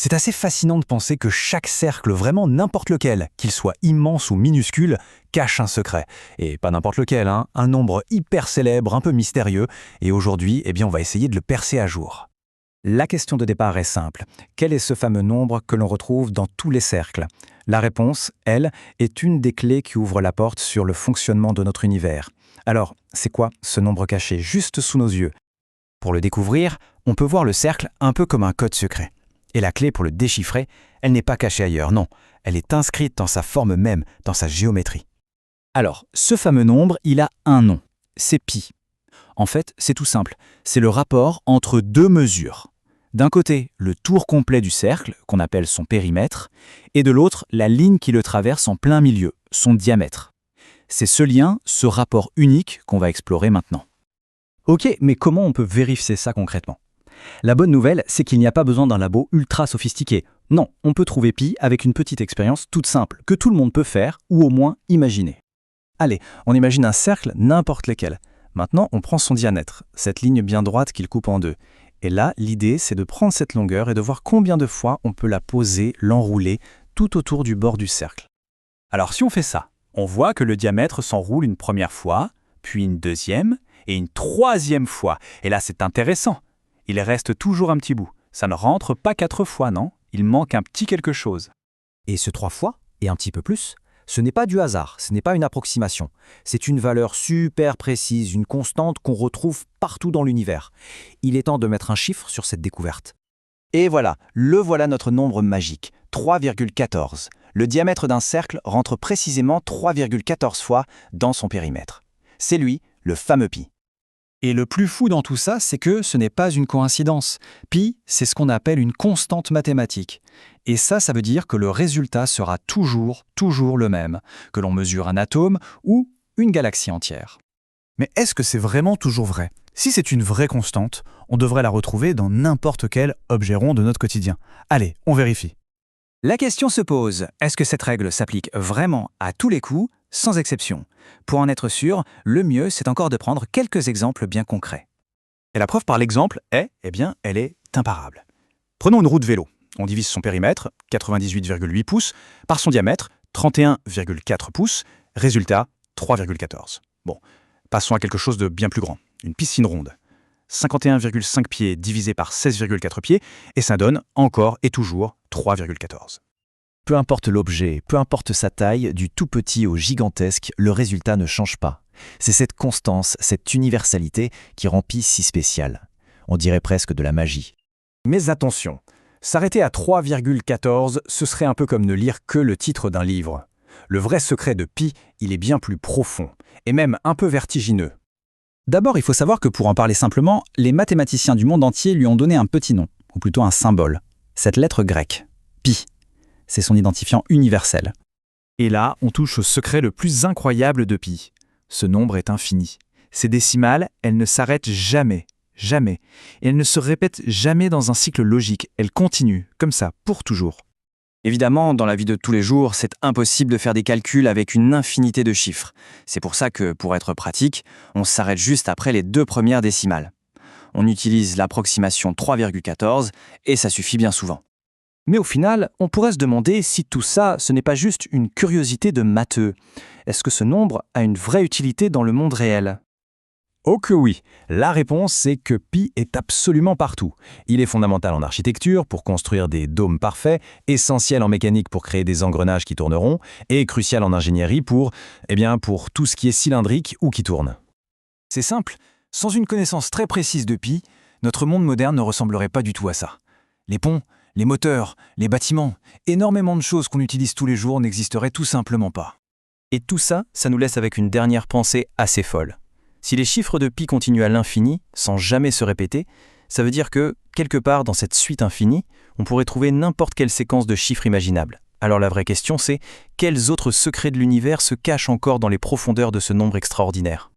C'est assez fascinant de penser que chaque cercle, vraiment n'importe lequel, qu'il soit immense ou minuscule, cache un secret. Et pas n'importe lequel, hein, un nombre hyper célèbre, un peu mystérieux, et aujourd'hui, on va essayer de le percer à jour. La question de départ est simple. Quel est ce fameux nombre que l'on retrouve dans tous les cercles? La réponse, elle, est une des clés qui ouvre la porte sur le fonctionnement de notre univers. Alors, c'est quoi ce nombre caché juste sous nos yeux? Pour le découvrir, on peut voir le cercle un peu comme un code secret. Et la clé pour le déchiffrer, elle n'est pas cachée ailleurs, non. Elle est inscrite dans sa forme même, dans sa géométrie. Alors, ce fameux nombre, il a un nom. C'est pi. En fait, c'est tout simple. C'est le rapport entre deux mesures. D'un côté, le tour complet du cercle, qu'on appelle son périmètre, et de l'autre, la ligne qui le traverse en plein milieu, son diamètre. C'est ce lien, ce rapport unique qu'on va explorer maintenant. Ok, mais comment on peut vérifier ça concrètement? La bonne nouvelle, c'est qu'il n'y a pas besoin d'un labo ultra sophistiqué. Non, on peut trouver pi avec une petite expérience toute simple, que tout le monde peut faire, ou au moins imaginer. Allez, on imagine un cercle, n'importe lequel. Maintenant, on prend son diamètre, cette ligne bien droite qu'il coupe en deux. Et là, l'idée, c'est de prendre cette longueur et de voir combien de fois on peut la poser, l'enrouler, tout autour du bord du cercle. Alors si on fait ça, on voit que le diamètre s'enroule une première fois, puis une deuxième, et une troisième fois. Et là, c'est intéressant. Il reste toujours un petit bout. Ça ne rentre pas 4 fois, non? Il manque un petit quelque chose. Et ce 3 fois, et un petit peu plus, ce n'est pas du hasard, ce n'est pas une approximation. C'est une valeur super précise, une constante qu'on retrouve partout dans l'univers. Il est temps de mettre un chiffre sur cette découverte. Et voilà notre nombre magique, 3,14. Le diamètre d'un cercle rentre précisément 3,14 fois dans son périmètre. C'est lui, le fameux pi. Et le plus fou dans tout ça, c'est que ce n'est pas une coïncidence. Pi, c'est ce qu'on appelle une constante mathématique. Et ça veut dire que le résultat sera toujours le même, que l'on mesure un atome ou une galaxie entière. Mais est-ce que c'est vraiment toujours vrai? Si c'est une vraie constante, on devrait la retrouver dans n'importe quel objet rond de notre quotidien. Allez, on vérifie. La question se pose, est-ce que cette règle s'applique vraiment à tous les coups, sans exception? Pour en être sûr, le mieux, c'est encore de prendre quelques exemples bien concrets. Et la preuve par l'exemple est, elle est imparable. Prenons une roue de vélo. On divise son périmètre, 98,8 pouces, par son diamètre, 31,4 pouces. Résultat, 3,14. Bon, passons à quelque chose de bien plus grand. Une piscine ronde. 51,5 pieds divisé par 16,4 pieds, et ça donne encore et toujours 3,14. Peu importe l'objet, peu importe sa taille, du tout petit au gigantesque, le résultat ne change pas. C'est cette constance, cette universalité qui rend pi si spécial. On dirait presque de la magie. Mais attention, s'arrêter à 3,14, ce serait un peu comme ne lire que le titre d'un livre. Le vrai secret de pi, il est bien plus profond, et même un peu vertigineux. D'abord, il faut savoir que pour en parler simplement, les mathématiciens du monde entier lui ont donné un petit nom, ou plutôt un symbole. Cette lettre grecque, pi. C'est son identifiant universel. Et là, on touche au secret le plus incroyable de pi. Ce nombre est infini. Ces décimales, elles ne s'arrêtent jamais. Jamais. Et elles ne se répètent jamais dans un cycle logique. Elles continuent, comme ça, pour toujours. Évidemment, dans la vie de tous les jours, c'est impossible de faire des calculs avec une infinité de chiffres. C'est pour ça que, pour être pratique, on s'arrête juste après les 2 premières décimales. On utilise l'approximation 3,14 et ça suffit bien souvent. Mais au final, on pourrait se demander si tout ça, ce n'est pas juste une curiosité de matheux. Est-ce que ce nombre a une vraie utilité dans le monde réel? Oh que oui! La réponse, c'est que pi est absolument partout. Il est fondamental en architecture pour construire des dômes parfaits, essentiel en mécanique pour créer des engrenages qui tourneront, et crucial en ingénierie pour tout ce qui est cylindrique ou qui tourne. C'est simple, sans une connaissance très précise de pi, notre monde moderne ne ressemblerait pas du tout à ça. Les ponts, les moteurs, les bâtiments, énormément de choses qu'on utilise tous les jours n'existeraient tout simplement pas. Et tout ça, ça nous laisse avec une dernière pensée assez folle. Si les chiffres de pi continuent à l'infini, sans jamais se répéter, ça veut dire que, quelque part dans cette suite infinie, on pourrait trouver n'importe quelle séquence de chiffres imaginables. Alors la vraie question c'est, quels autres secrets de l'univers se cachent encore dans les profondeurs de ce nombre extraordinaire ?